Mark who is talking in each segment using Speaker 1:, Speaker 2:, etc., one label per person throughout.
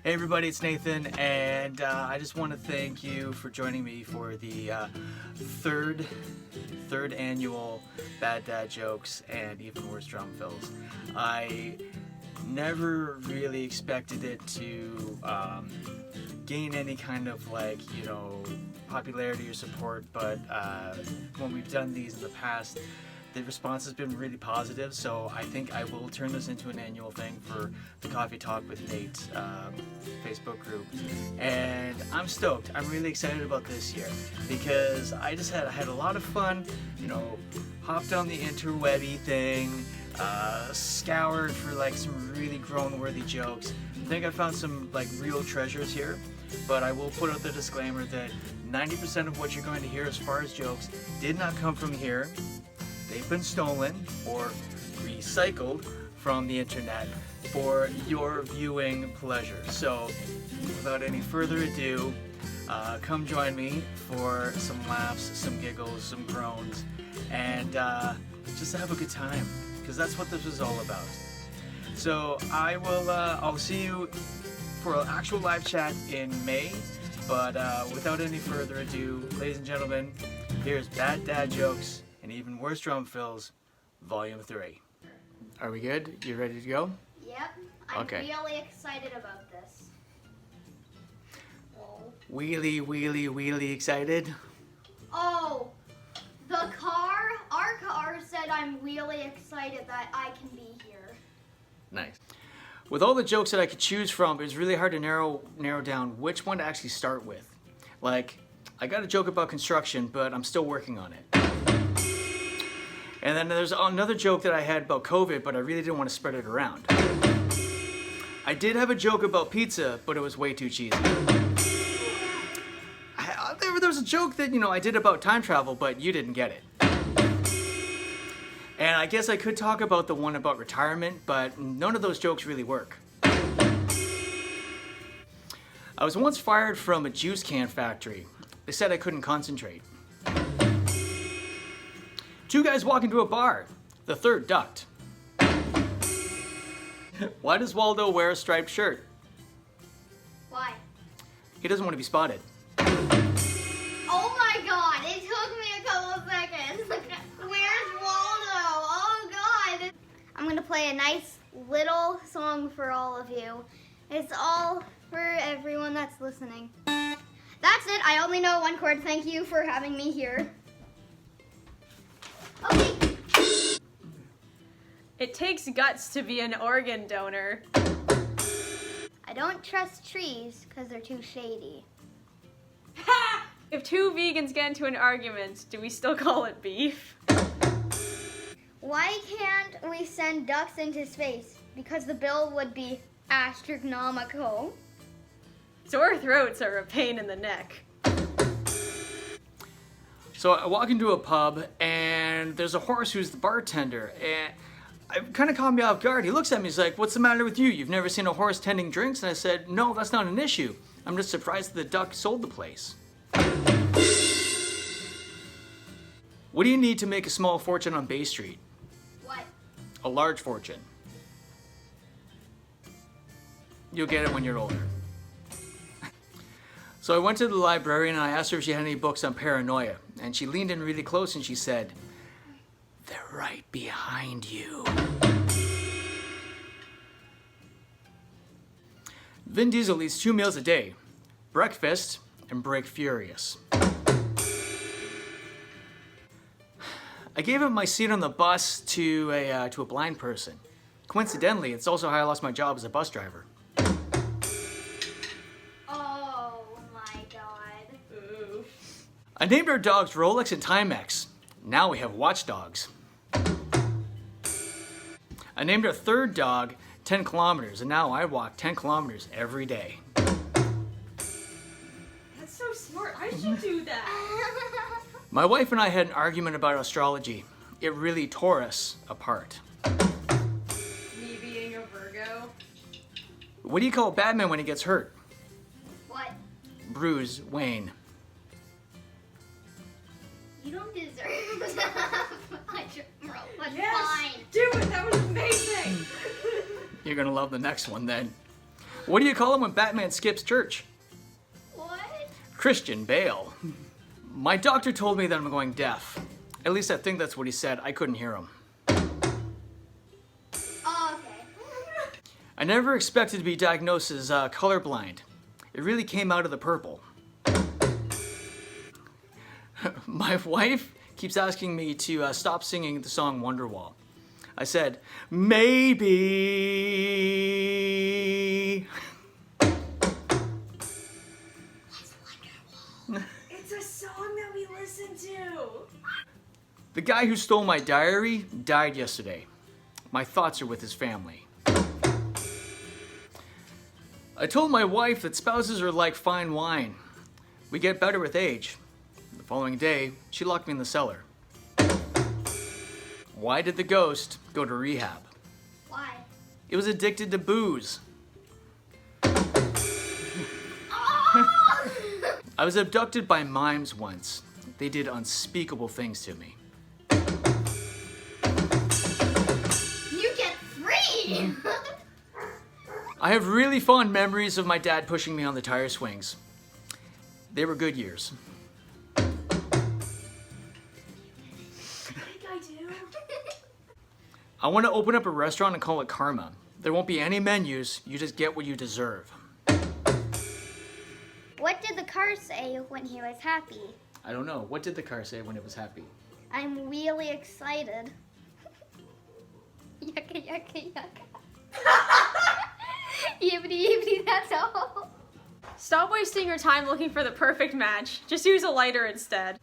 Speaker 1: Hey everybody, it's Nathan, and I just want to thank you for joining me for the third annual Bad Dad Jokes and Even Worse Drum Fills. I never really expected it to gain any kind of popularity or support, but when we've done these in the past, the response has been really positive, so I think I will turn this into an annual thing for the Coffee Talk with Nate Facebook group. And I'm stoked. I'm really excited about this year because I had a lot of fun, hopped on the interwebby thing, scoured for some really grown-worthy jokes. I think I found some real treasures here, but I will put out the disclaimer that 90% of what you're going to hear as far as jokes did not come from here. They've been stolen or recycled from the internet for your viewing pleasure. So, without any further ado, come join me for some laughs, some giggles, some groans, and just to have a good time, because that's what this is all about. So I'll see you for an actual live chat in May, but without any further ado, ladies and gentlemen, here's Bad Dad Jokes and Even Worse Drum Fills, Volume 3. Are we good? You ready to go?
Speaker 2: Yep. I'm
Speaker 1: Okay.
Speaker 2: really excited about this. Oh.
Speaker 1: Wheelie excited?
Speaker 2: Oh, our car said I'm really excited that I can be here.
Speaker 1: Nice. With all the jokes that I could choose from, it was really hard to narrow down which one to actually start with. I got a joke about construction, but I'm still working on it. And then there's another joke that I had about COVID, but I really didn't want to spread it around. I did have a joke about pizza, but it was way too cheesy. There was a joke that, I did about time travel, but you didn't get it. And I guess I could talk about the one about retirement, but none of those jokes really work. I was once fired from a juice can factory. They said I couldn't concentrate. Two guys walk into a bar. The third ducked. Why does Waldo wear a striped shirt?
Speaker 2: Why?
Speaker 1: He doesn't want to be spotted.
Speaker 2: Oh my god, it took me a couple of seconds. Where's Waldo? Oh god. I'm going to play a nice little song for all of you. It's all for everyone that's listening. That's it. I only know one chord. Thank you for having me here. Okay.
Speaker 3: It takes guts to be an organ donor.
Speaker 2: I don't trust trees because they're too shady.
Speaker 3: Ha! If two vegans get into an argument, do we still call it beef?
Speaker 2: Why can't we send ducks into space? Because the bill would be astronomical.
Speaker 3: Sore throats are a pain in the neck.
Speaker 1: So I walk into a pub, and there's a horse who's the bartender, and it kind of caught me off guard. He looks at me, he's like, "What's the matter with you? You've never seen a horse tending drinks?" And I said, "No, that's not an issue. I'm just surprised that the duck sold the place." What do you need to make a small fortune on Bay Street?
Speaker 2: What?
Speaker 1: A large fortune. You'll get it when you're older. So I went to the librarian and I asked her if she had any books on paranoia. And she leaned in really close and she said, "They're right behind you." Vin Diesel eats 2 meals a day, breakfast and break furious. I gave up my seat on the bus to a blind person. Coincidentally, it's also how I lost my job as a bus driver.
Speaker 2: Oh my god.
Speaker 3: Ooh.
Speaker 1: I named our dogs Rolex and Timex. Now we have watchdogs. I named our third dog 10 kilometers, and now I walk 10 kilometers every day.
Speaker 3: That's so smart. I should do that.
Speaker 1: My wife and I had an argument about astrology. It really tore us apart.
Speaker 3: Me being a Virgo.
Speaker 1: What do you call Batman when he gets hurt?
Speaker 2: What?
Speaker 1: Bruce Wayne.
Speaker 2: You don't deserve that. But
Speaker 3: Yes!
Speaker 2: fine.
Speaker 3: Do it! That was amazing!
Speaker 1: You're gonna love the next one then. What do you call him when Batman skips church?
Speaker 2: What?
Speaker 1: Christian Bale. My doctor told me that I'm going deaf. At least I think that's what he said. I couldn't hear him.
Speaker 2: Oh, okay.
Speaker 1: I never expected to be diagnosed as colorblind. It really came out of the purple. My wife keeps asking me to stop singing the song Wonderwall. I said, maybe.
Speaker 3: It's a song that we listen to.
Speaker 1: The guy who stole my diary died yesterday. My thoughts are with his family. I told my wife that spouses are like fine wine. We get better with age. The following day, she locked me in the cellar. Why did the ghost go to rehab?
Speaker 2: Why?
Speaker 1: It was addicted to booze.
Speaker 2: Oh!
Speaker 1: I was abducted by mimes once. They did unspeakable things to me.
Speaker 2: You get free!
Speaker 1: I have really fond memories of my dad pushing me on the tire swings. They were good years.
Speaker 3: I think I do.
Speaker 1: I want to open up a restaurant and call it Karma. There won't be any menus, you just get what you deserve.
Speaker 2: What did the car say when he was happy?
Speaker 1: I don't know. What did the car say when it was happy?
Speaker 2: I'm really excited. Yucca, yucca, yucca. Yibbity, yibbity, that's all.
Speaker 3: Stop wasting your time looking for the perfect match. Just use a lighter instead.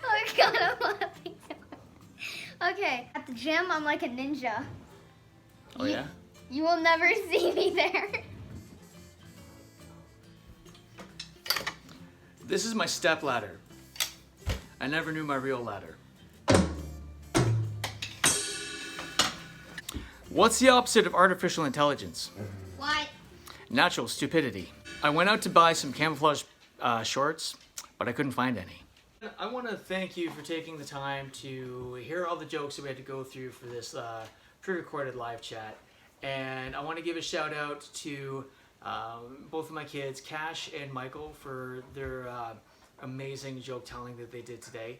Speaker 2: Oh god, I'm laughing so much. Okay, at the gym, I'm like a ninja.
Speaker 1: Oh yeah?
Speaker 2: You will never see me there.
Speaker 1: This is my step ladder. I never knew my real ladder. What's the opposite of artificial intelligence?
Speaker 2: What?
Speaker 1: Natural stupidity. I went out to buy some camouflage shorts, but I couldn't find any. I want to thank you for taking the time to hear all the jokes that we had to go through for this pre-recorded live chat. And I want to give a shout out to both of my kids, Cash and Michael, for their amazing joke telling that they did today.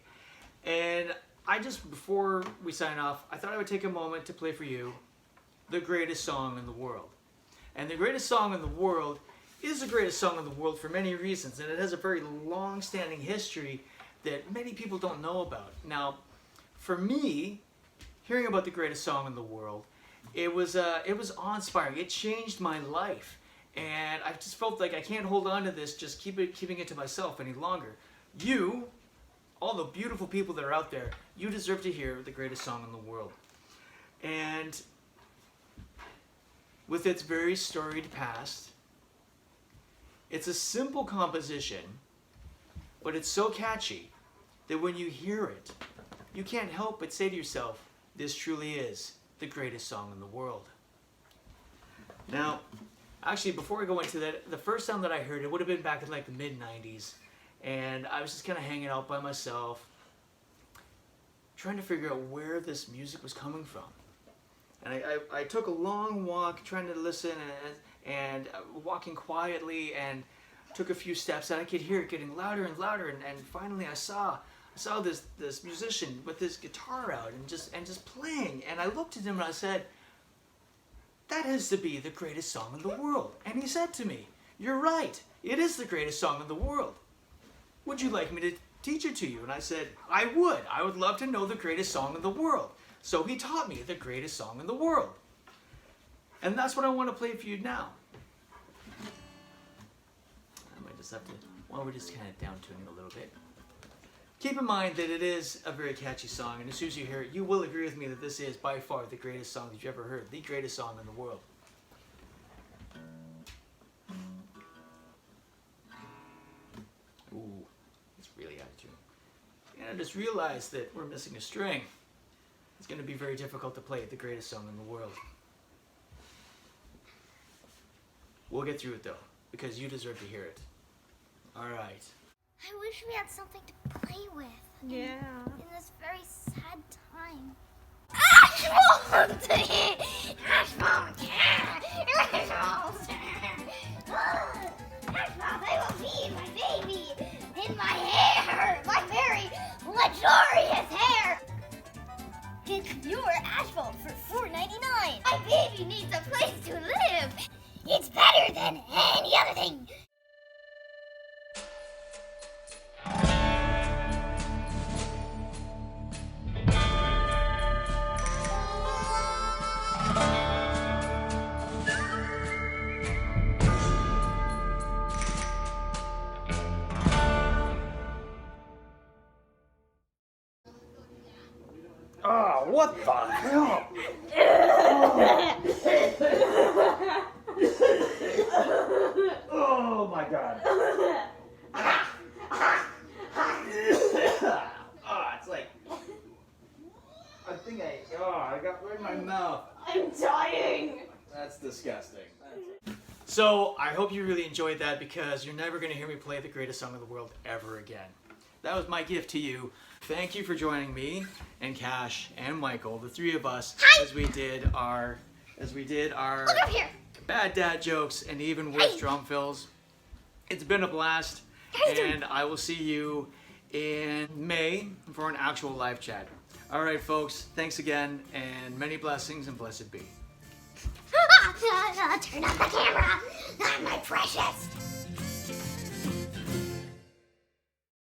Speaker 1: And I just, before we sign off, I thought I would take a moment to play for you the greatest song in the world. And the greatest song in the world is the greatest song in the world for many reasons, and it has a very long-standing history that many people don't know about. Now, for me, hearing about the greatest song in the world, it was awe-inspiring. It changed my life, and I just felt like I can't hold on to this, just keeping it to myself any longer. You, all the beautiful people that are out there, you deserve to hear the greatest song in the world. And with its very storied past, it's a simple composition, but it's so catchy that when you hear it, you can't help but say to yourself, this truly is the greatest song in the world. Now, actually, before I go into that, the first time that I heard it would have been back in like the mid-90s, and I was just kind of hanging out by myself, trying to figure out where this music was coming from. And I took a long walk trying to listen and walking quietly, and took a few steps, and I could hear it getting louder and louder, and finally I saw this musician with his guitar out and just playing, and I looked at him and I said, that has to be the greatest song in the world. And he said to me, you're right, it is the greatest song in the world. Would you like me to teach it to you? And I said, I would love to know the greatest song in the world. So he taught me the greatest song in the world. And that's what I want to play for you now. I might just have to, well, we're just kind of down-tuning a little bit. Keep in mind that it is a very catchy song, and as soon as you hear it, you will agree with me that this is by far the greatest song that you've ever heard, the greatest song in the world. Ooh, it's really out of tune. And I just realized that we're missing a string. It's going to be very difficult to play the greatest song in the world. We'll get through it though, because you deserve to hear it. All right.
Speaker 2: I wish we had something to play with.
Speaker 3: Yeah.
Speaker 2: In this very sad time. Ah! Asphalt! Asphalt! Asphalt, I will feed my baby in my hair, my very luxurious hair. Get your asphalt for $4.99. My baby needs a place to live. It's better than any other thing.
Speaker 1: Oh, what the hell? Oh my god. Oh, it's like I got right in my mouth.
Speaker 3: I'm dying.
Speaker 1: That's disgusting. So I hope you really enjoyed that because you're never going to hear me play the greatest song in the world ever again. That was my gift to you. Thank you for joining me and Cash and Michael, the three of us, as we did our
Speaker 2: Look up here.
Speaker 1: bad dad jokes and even worse drum fills. It's been a blast, and I will see you in May for an actual live chat. All right, folks, thanks again, and many blessings and blessed be.
Speaker 2: Turn on the camera. I'm my precious.